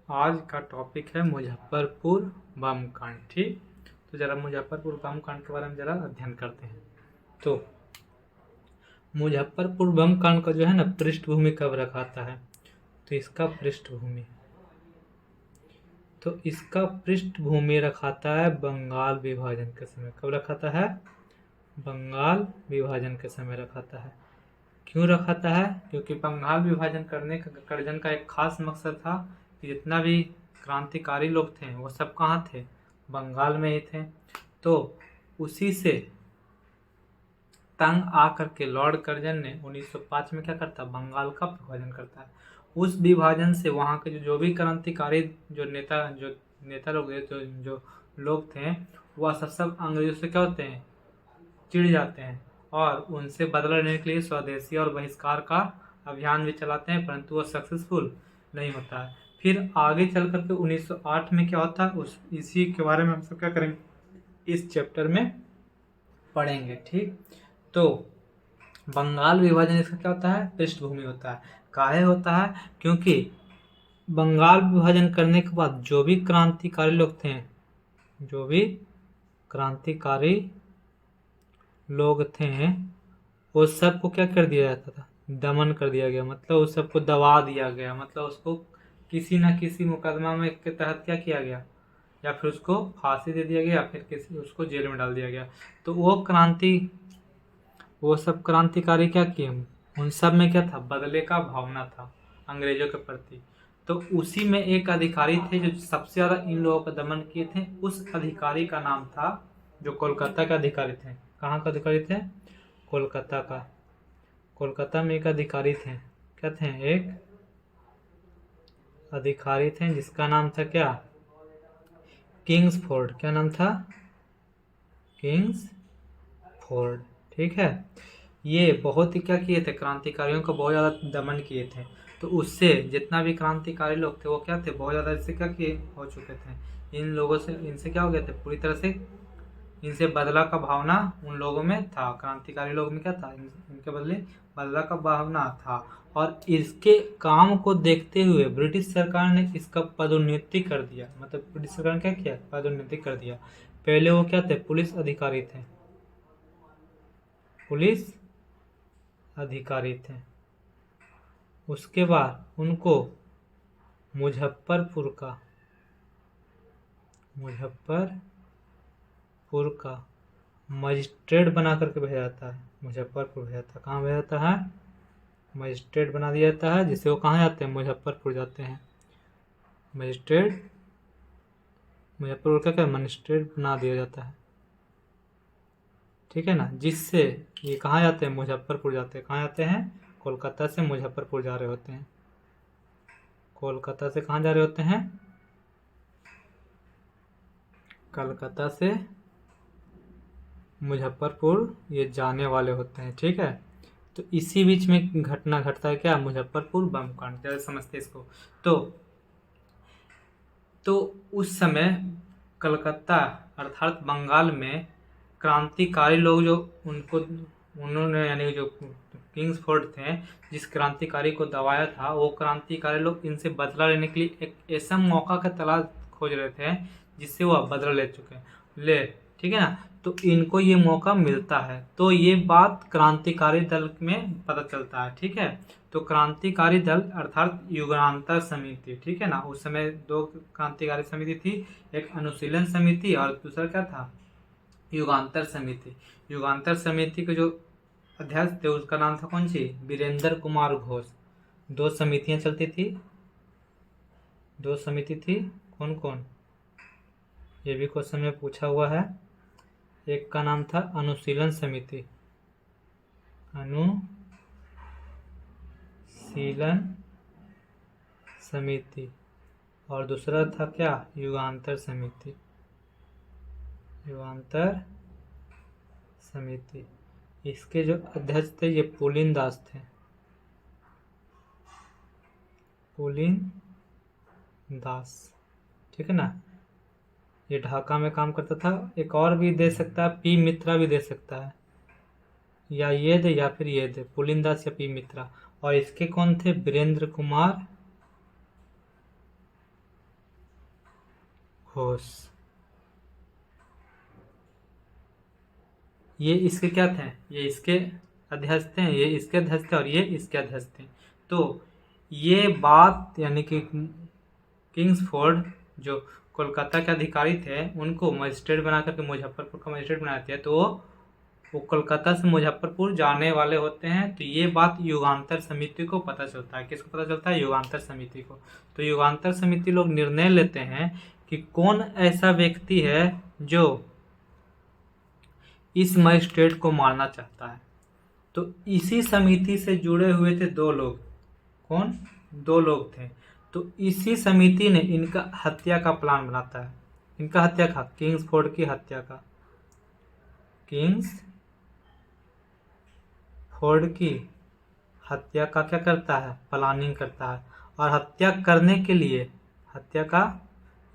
आज का टॉपिक है मुजफ्फरपुर बम कांड। ठीक, तो जरा मुजफ्फरपुर बम कांड के बारे में जरा अध्ययन करते हैं। तो मुजफ्फरपुर बम कांड का जो है ना पृष्ठभूमि कब रखाता है, तो इसका पृष्ठभूमि रखाता है बंगाल विभाजन के समय। कब रखाता है? बंगाल विभाजन के समय रखाता है। क्यों रखाता है? क्योंकि बंगाल विभाजन करने का एक खास मकसद था कि जितना भी क्रांतिकारी लोग थे वो सब कहाँ थे? बंगाल में ही थे। तो उसी से तंग आकर के लॉर्ड कर्जन ने 1905 में क्या करता? बंगाल का विभाजन करता है। उस विभाजन से वहाँ के जो भी क्रांतिकारी जो नेता लोग जो लोग थे वह सब अंग्रेजों से क्या होते हैं? चिढ़ जाते हैं और उनसे बदला लेने के लिए स्वदेशी और बहिष्कार का अभियान भी चलाते हैं, परंतु वो सक्सेसफुल नहीं होता है। फिर आगे चल करके 1908 में क्या होता है इसी के बारे में हम सब क्या करेंगे, इस चैप्टर में पढ़ेंगे। ठीक, तो बंगाल विभाजन इसका क्या होता है? पृष्ठभूमि होता है। काहे होता है? क्योंकि बंगाल विभाजन करने के बाद जो भी क्रांतिकारी लोग थे वो सबको क्या कर दिया जाता था? दमन कर दिया गया, मतलब उस सबको दबा दिया गया, मतलब उसको किसी न किसी मुकदमा में के तहत क्या किया गया, या फिर उसको फांसी दे दिया गया या फिर उसको जेल में डाल दिया गया। तो वो सब क्रांतिकारी क्या किए? उन सब में क्या था? बदले का भावना था अंग्रेजों के प्रति। तो उसी में एक अधिकारी थे जो सबसे ज्यादा इन लोगों का दमन किए थे। उस अधिकारी का नाम था, जो कोलकाता के अधिकारी थे। कहाँ का अधिकारी थे? कोलकाता का। कोलकाता में एक अधिकारी थे। क्या थे? एक अधिकारी थे जिसका नाम था क्या? किंग्सफोर्ड। क्या नाम था? किंग्सफोर्ड। ठीक है। ये बहुत ही क्या किए थे? क्रांतिकारियों को बहुत ज़्यादा दमन किए थे। तो उससे जितना भी क्रांतिकारी लोग थे वो क्या थे? बहुत ज़्यादा इससे क्या किए हो चुके थे। इन लोगों से इनसे क्या हो गए थे? पूरी तरह से इनसे बदला का भावना उन लोगों में था। क्रांतिकारी लोगों में क्या था? इनके बदले बदला का भावना था। और इसके काम को देखते हुए ब्रिटिश सरकार ने इसका पदोन्नति कर दिया। मतलब ब्रिटिश सरकार ने क्या किया? पदोन्नति कर दिया। पहले वो क्या थे? पुलिस अधिकारी थे। पुलिस अधिकारी थे। उसके बाद उनको मुजफ्फरपुर का मजिस्ट्रेट बना करके भेजा जाता है। मुजफ्फरपुर भेजा जाता है। कहाँ भेजा जाता है? मजिस्ट्रेट बना दिया जाता है, जिससे वो कहाँ जाते हैं? मुजफ्फरपुर जाते हैं। मुजफ्फरपुर का क्या? मजिस्ट्रेट बना दिया जाता है। ठीक है ना, जिससे ये कहाँ जाते हैं? मुजफ्फरपुर जाते हैं। कहाँ जाते हैं? कोलकाता से मुजफ्फरपुर जा रहे होते हैं। कोलकाता से कहाँ जा रहे होते हैं? कलकत्ता से मुजफ्फरपुर ये जाने वाले होते हैं। ठीक है, तो इसी बीच में घटना घटता है क्या? मुजफ्फरपुर बम कांड। जैसे समझते इसको। तो उस समय कलकत्ता अर्थात बंगाल में क्रांतिकारी लोग जो उन्होंने यानी जो किंग्सफोर्ड थे, जिस क्रांतिकारी को दबाया था, वो क्रांतिकारी लोग इनसे बदला लेने के लिए एक ऐसा मौका का तलाश खोज रहे थे जिससे वो बदला ले। ठीक है ना, तो इनको ये मौका मिलता है। तो ये बात क्रांतिकारी दल में पता चलता है। ठीक है, तो क्रांतिकारी दल अर्थात युगांतर समिति। ठीक है ना, उस समय दो क्रांतिकारी समिति थी, एक अनुशीलन समिति और दूसरा क्या था? युगांतर समिति। युगांतर समिति के जो अध्यक्ष थे उसका नाम था कौन सी? वीरेंद्र कुमार घोष। दो समितियां चलती थी। दो समिति थी, कौन कौन? ये भी क्वेश्चन में पूछा हुआ है। एक का नाम था अनुशीलन समिति, अनुशीलन समिति, और दूसरा था क्या? युगांतर समिति। युगांतर समिति। इसके जो अध्यक्ष थे ये पुलिन दास थे। पुलिन दास। ठीक है ना, ये ढाका में काम करता था। एक और भी दे सकता है, पी मित्रा भी दे सकता है, या ये दे या फिर ये दे, पुलिन दास या पी मित्रा। और इसके कौन थे? वीरेंद्र कुमार घोष। ये इसके क्या थे, ये इसके अध्यक्ष थे, ये इसके अध्यक्ष थे और ये इसके अध्यक्ष थे। तो ये बात यानी कि किंग्सफोर्ड जो कोलकाता के अधिकारी थे उनको मजिस्ट्रेट बना करके मुजफ्फरपुर का मजिस्ट्रेट बनाते हैं, तो वो कोलकाता से मुजफ्फरपुर जाने वाले होते हैं। तो ये बात युगांतर समिति को पता चलता है। किसको पता चलता है? युगांतर समिति को। तो युगांतर समिति लोग निर्णय लेते हैं कि कौन ऐसा व्यक्ति है जो इस मजिस्ट्रेट को मारना चाहता है। तो इसी समिति से जुड़े हुए थे दो लोग। कौन? दो लोग थे। तो इसी समिति ने इनका हत्या का प्लान बनाता है। इनका हत्या का, किंग्सफोर्ड की हत्या का, किंग्सफोर्ड की हत्या का क्या करता है? प्लानिंग करता है। और हत्या करने के लिए हत्या का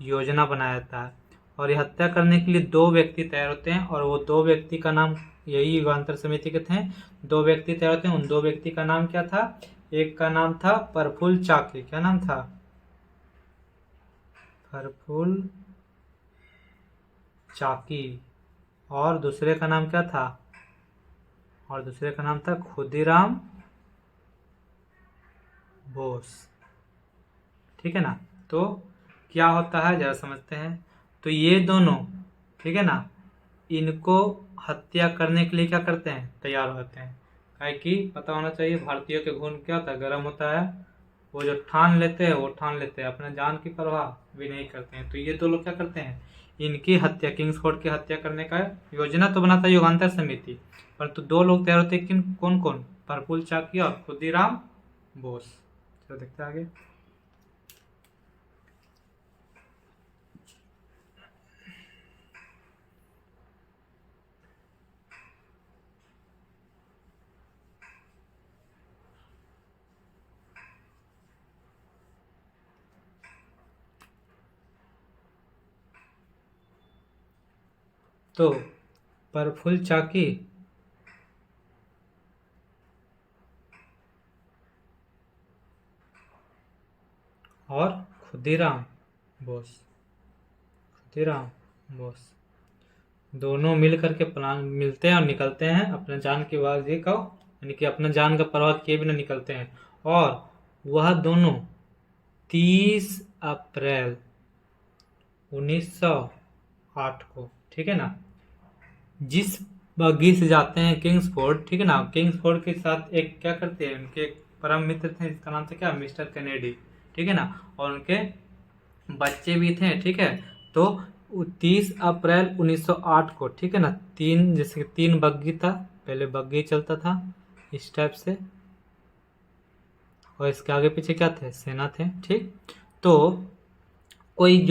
योजना बनाया जाता है। और ये हत्या करने के लिए दो व्यक्ति तैयार होते हैं और वो दो व्यक्ति का नाम, यही युगांतर समिति के थे, दो व्यक्ति तैयार होते हैं। उन दो व्यक्ति का नाम क्या था? एक का नाम था प्रफुल्ल चाकी। क्या नाम था? प्रफुल्ल चाकी। और दूसरे का नाम क्या था? और दूसरे का नाम था खुदीराम बोस। ठीक है ना। तो क्या होता है जरा समझते हैं। तो ये दोनों, ठीक है ना, इनको हत्या करने के लिए क्या करते हैं? तैयार होते हैं। काहे कि पता होना चाहिए भारतीयों के खून क्या होता है? गर्म होता है। वो जो ठान लेते हैं वो ठान लेते हैं, अपने जान की परवाह भी नहीं करते हैं। तो ये दो लोग क्या करते हैं? इनकी हत्या, किंग्सफोर्ड की हत्या करने का योजना तो बनाता है युगांतर समिति, परंतु दो लोग तैयार होते हैं। कौन कौन? प्रफुल्ल चाकी और खुदीराम बोस। चलो देखते हैं आगे। तो प्रफुल्ल चाकी और खुदीराम बोस, दोनों मिल करके प्लान मिलते हैं और निकलते हैं अपने जान की बाजी का, यानी कि अपना जान का परवाह किए बिना निकलते हैं। और वह दोनों 30 अप्रैल 1908 को, ठीक है ना, जिस बग्गी से जाते हैं किंग्सफोर्ड, ठीक है ना, किंग्सफोर्ड के साथ एक क्या करते हैं, उनके परम मित्र थे जिसका नाम था क्या? मिस्टर कैनेडी, ठीक है ना, और उनके बच्चे भी थे, ठीक है। तो 30 अप्रैल 1908 को, ठीक है ना, जैसे 3 बग्गी था, पहले बग्गी चलता था इस टाइप से और इसके आगे पीछे क्या थे? सेना थे, ठीक। तो कोई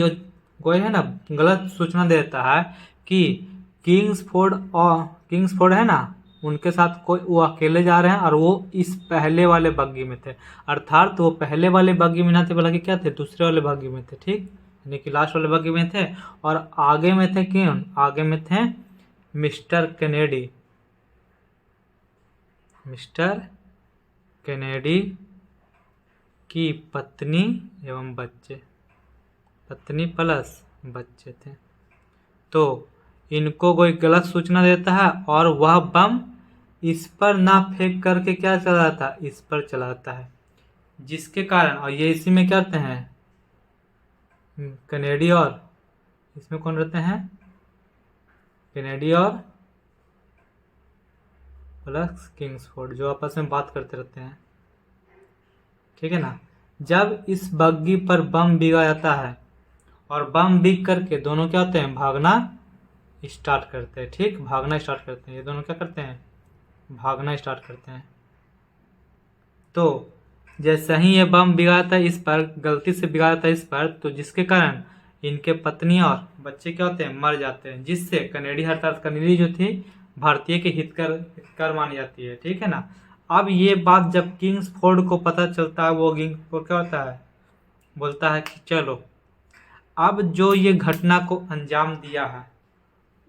है ना गलत सूचना देता है कि किंग्सफोर्ड है ना, उनके साथ कोई, वो अकेले जा रहे हैं और वो इस पहले वाले बग्गी में थे, अर्थात वो पहले वाले बग्गी में ना थे, बल्कि क्या थे? दूसरे वाले बग्गी में थे, ठीक, यानी कि लास्ट वाले बग्गी में थे। और आगे में थे कौन? आगे में थे मिस्टर कैनेडी की पत्नी एवं बच्चे, पत्नी प्लस बच्चे थे। तो इनको कोई गलत सूचना देता है और वह बम इस पर ना फेंक करके क्या चलाता है? इस पर चलाता है, जिसके कारण, और ये इसी में क्या रहते हैं? कैनेडी और इसमें कौन रहते हैं? कैनेडी और प्लस किंग्सफोर्ड, जो आपस में बात करते रहते हैं, ठीक है ना। जब इस बग्गी पर बम बिगा जाता है और बम बिग करके दोनों क्या होते हैं? भागना स्टार्ट करते हैं, ठीक, भागना स्टार्ट करते हैं। ये दोनों क्या करते हैं? भागना स्टार्ट करते हैं। तो जैसे ही ये बम बिगाड़ता है इस पर, गलती से बिगाड़ता है इस पर, तो जिसके कारण इनके पत्नी और बच्चे क्या होते हैं? मर जाते हैं, जिससे कैनेडी अर्थात कैनेडी जो थी भारतीय के हितकर मानी जाती है, ठीक है ना। अब ये बात जब किंग्सफोर्ड को पता चलता है, वो किंग्सफोर्ड क्या होता है? बोलता है कि चलो अब जो ये घटना को अंजाम दिया है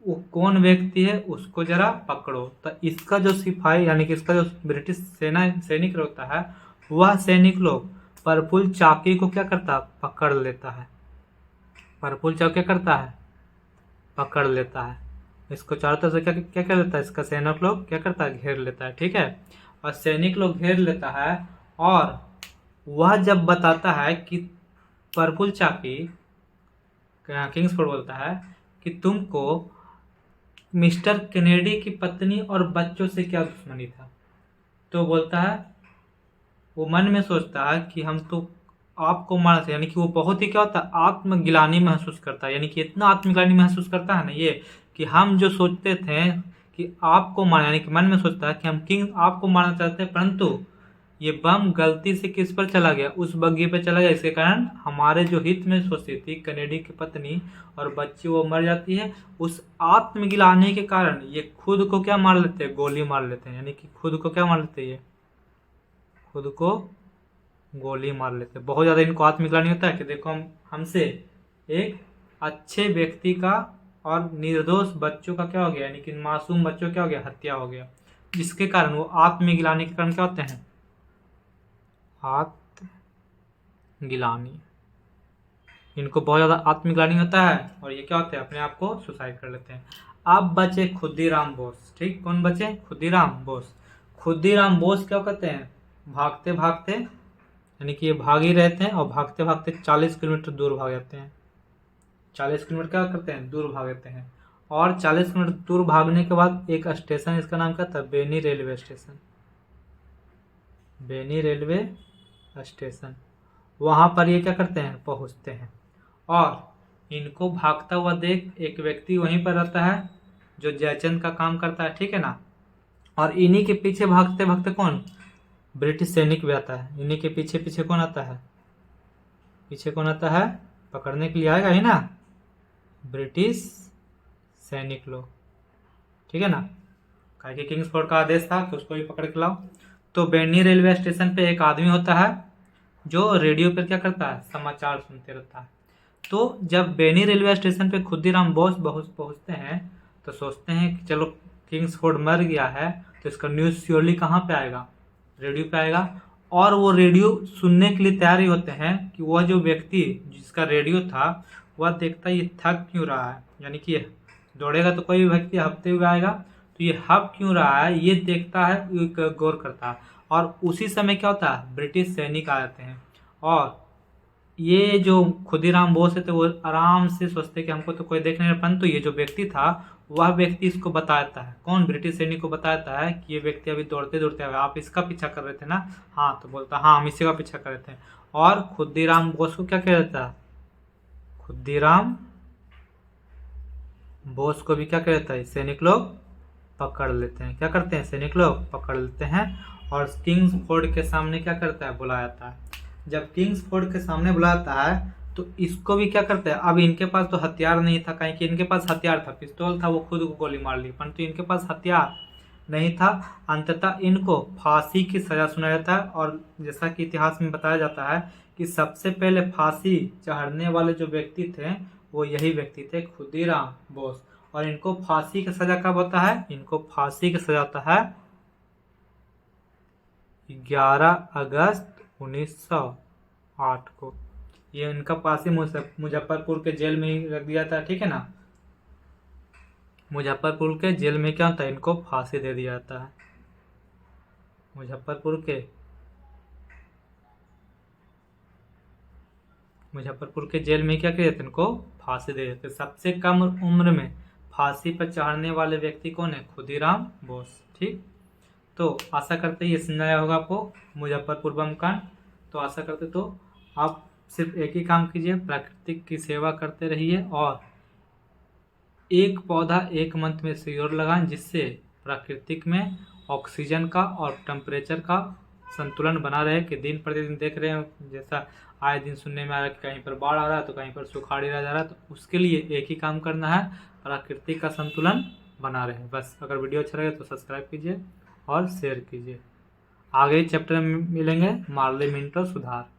वो कौन व्यक्ति है उसको जरा पकड़ो। तो इसका जो सिपाही, यानी कि इसका जो ब्रिटिश सैनिक होता है, वह सैनिक लोग प्रफुल्ल चाकी को क्या करता? पकड़ लेता है। प्रफुल्ल चाव क्या करता है, पकड़ लेता है इसको, चारों तरफ से क्या क्या कर लेता है, इसका सैनिक लोग क्या करता है, घेर लेता है। ठीक है, और सैनिक लोग घेर लेता है, और वह जब बताता है कि प्रफुल्ल चाकी किंग्सफोर्ड बोलता है कि तुमको मिस्टर केनेडी की पत्नी और बच्चों से क्या दुश्मनी था, तो बोलता है, वो मन में सोचता है कि हम तो आपको मारना था, यानी कि वो बहुत ही क्या होता है, आत्मग्लानि महसूस करता है, यानी कि इतना आत्मग्लानि महसूस करता है ना ये, कि हम जो सोचते थे कि आपको मारना, यानी कि मन में सोचता है कि हम किंग आपको मारना चाहते हैं, परंतु ये बम गलती से किस पर चला गया, उस बग्घी पर चला गया, इसके कारण हमारे जो हित में सोची थी कनेडी की पत्नी और बच्ची वो मर जाती है। उस आत्मग्लानि के कारण ये खुद को क्या मार लेते हैं, गोली मार लेते हैं, यानी कि खुद को क्या मार लेते हैं, ये खुद को गोली मार लेते हैं। बहुत ज़्यादा इनको आत्मग्लानि होता है कि देखो हमसे एक अच्छे व्यक्ति का और निर्दोष बच्चों का क्या हो गया, यानी कि मासूम बच्चों क्या हो गया, हत्या हो गया, जिसके कारण वो आत्मग्लानि के कारण क्या होते हैं, आत्मग्लानि, इनको बहुत ज़्यादा आत्मग्लानि होता है और ये क्या होता है, अपने आप को सुसाइड कर लेते हैं। अब बचे खुदीराम बोस। ठीक, कौन बचे, खुदीराम बोस। खुदीराम बोस क्या करते हैं, भागते भागते, यानी कि ये भाग ही रहते हैं और भागते भागते 40 किलोमीटर दूर भाग जाते हैं। 40 किलोमीटर क्या करते हैं, दूर भाग जाते हैं, और 40 किलोमीटर दूर भागने के बाद एक स्टेशन, इसका नाम क्या था, Beni railway station, Beni railway station, वहाँ पर ये क्या करते हैं, पहुँचते हैं, और इनको भागता हुआ देख एक व्यक्ति वहीं पर रहता है जो जयचंद का काम करता है। ठीक है ना, और इन्हीं के पीछे भागते भागते कौन, ब्रिटिश सैनिक भी आता है। इन्हीं के पीछे पीछे कौन आता है, पीछे कौन आता है, पकड़ने के लिए आएगा ही ना, ब्रिटिश सैनिक लोग। ठीक है ना, काहे कि किंग्सफोर्ड का आदेश था कि उसको भी पकड़ के लाओ। तो बेनी रेलवे स्टेशन पे एक आदमी होता है जो रेडियो पर क्या करता है, समाचार सुनते रहता है। तो जब बेनी रेलवे स्टेशन पे खुदीराम बोस पहुंचते हैं तो सोचते हैं कि चलो किंग्सफोर्ड मर गया है तो इसका न्यूज़ श्योरली कहाँ पे आएगा, रेडियो पे आएगा। और वो रेडियो सुनने के लिए तैयार ही होते हैं कि वह जो व्यक्ति जिसका रेडियो था वह देखता है ये थक क्यों रहा है, यानी कि दौड़ेगा तो कोई भी व्यक्ति हफ्ते हुए आएगा, तो ये हप क्यों रहा है ये देखता है, गौर करता है। और उसी समय क्या होता है, ब्रिटिश सैनिक आ जाते हैं, और ये जो खुदीराम बोस थे वो आराम से सोचते कि हमको तो कोई देख नहीं रहा, परंतु ये जो व्यक्ति था वह व्यक्ति इसको बताता है, कौन, ब्रिटिश सैनिक को बताता है कि ये व्यक्ति अभी दौड़ते दौड़ते आया, आप इसका पीछा कर रहे थे ना, हाँ, तो बोलता हाँ हम इसी का पीछा कर रहे थे। और खुदीराम बोस को क्या कह देता है, खुदीराम बोस को भी क्या कह देता है, सैनिक लोग पकड़ लेते हैं। क्या करते हैं, सैनिक लोग पकड़ लेते हैं और किंग्सफोर्ड के सामने क्या करता है, बुलाया जाता है। जब किंग्सफोर्ड के सामने बुलाता है तो इसको भी क्या करते हैं, अब इनके पास तो हथियार नहीं था, कहीं कि इनके पास हथियार था, पिस्तौल था, वो खुद को गोली मार ली, परंतु इनके पास हथियार नहीं था। अंततः इनको फांसी की सजा सुनाया जाता है, और जैसा कि इतिहास में बताया जाता है कि सबसे पहले फांसी चढ़ने वाले जो व्यक्ति थे वो यही व्यक्ति थे, खुदीराम बोस। और इनको फांसी की सजा कब होता है, इनको फांसी की सजा होता है 11 अगस्त 1908 को। ये इनका फांसी मुजफ्फरपुर के जेल में ही रख दिया था। ठीक है ना, मुजफ्फरपुर के जेल में क्या होता है, इनको फांसी दे दिया जाता है। मुजफ्फरपुर के जेल में क्या किया जाता है, इनको फांसी दे देते। सबसे कम उम्र में फांसी पर चढ़ने वाले व्यक्ति कौन है, खुदीराम बोस। ठीक, तो आशा करते ये समझ आया होगा आपको मुजफ्फरपुर बम कांड। तो आशा करते तो आप सिर्फ एक ही काम कीजिए, प्राकृतिक की सेवा करते रहिए और एक पौधा एक मंथ में श्योर लगाएं, जिससे प्राकृतिक में ऑक्सीजन का और टेम्परेचर का संतुलन बना रहे। कि दिन प्रतिदिन देख रहे हैं जैसा आए दिन सुनने में आ रहा है कि कहीं पर बाढ़ आ रहा है तो कहीं पर सुखाड़ी रह जा रहा है, तो उसके लिए एक ही काम करना है, प्राकृतिक का संतुलन बना रहे। बस, अगर वीडियो अच्छा लगे तो सब्सक्राइब कीजिए और शेयर कीजिए। आगे चैप्टर में मिलेंगे, मार्ले मिंटो सुधार।